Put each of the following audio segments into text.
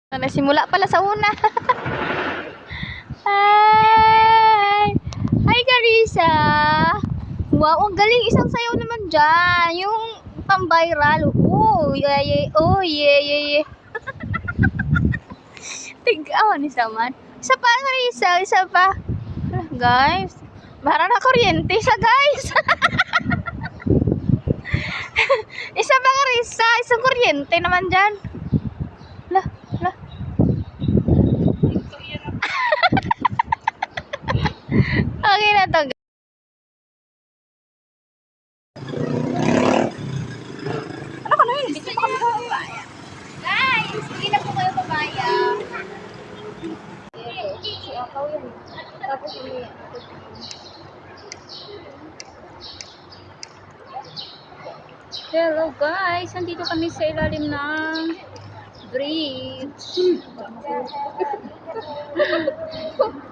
Nagsimula pala sa una. Hi! Hi, Carissa! Wow, ang galing. Isang sayaw naman dyan. Yung pang-viral. Oh, yeah, yeah. Oh, yeah, yeah, yeah. Tig-awan isa man. Isa pa, Carissa. Isa pa. Guys. Bahara na kuryente sa guys. Isa pa, Carissa. Isang kuryente naman dyan. Lah, lah. Okay na to. Ano ka na yun? Hindi ko kami guys, hindi na po kayo papaya. Si Akaw yun. Tapos yun. Hello guys, nandito kami sa ilalim ng bridge.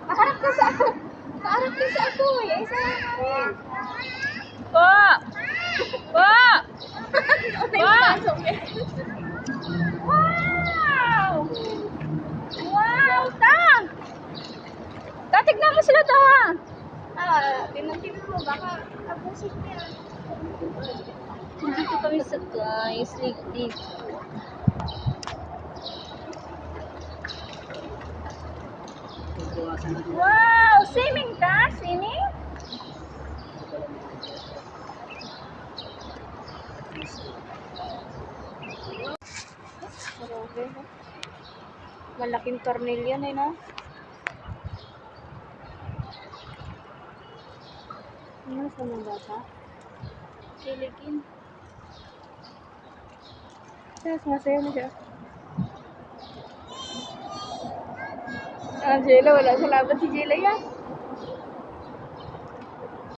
Harap ka sa ako. Harap ka sa ako eh. Isa lang namin. Po! Po! Wow! Wow! Tang! Tatignan mo sila to ha! Tingnan mo. Baka abusin mo yan. Dito kami sa guys. Ligdig. Wow! Swimming ka? Swimming? Malaking tornilyo na yun, ha? Ano sa mga bata? Kiligin. Sumasayaw na siya. Jela, wala sa laban si Jela yan.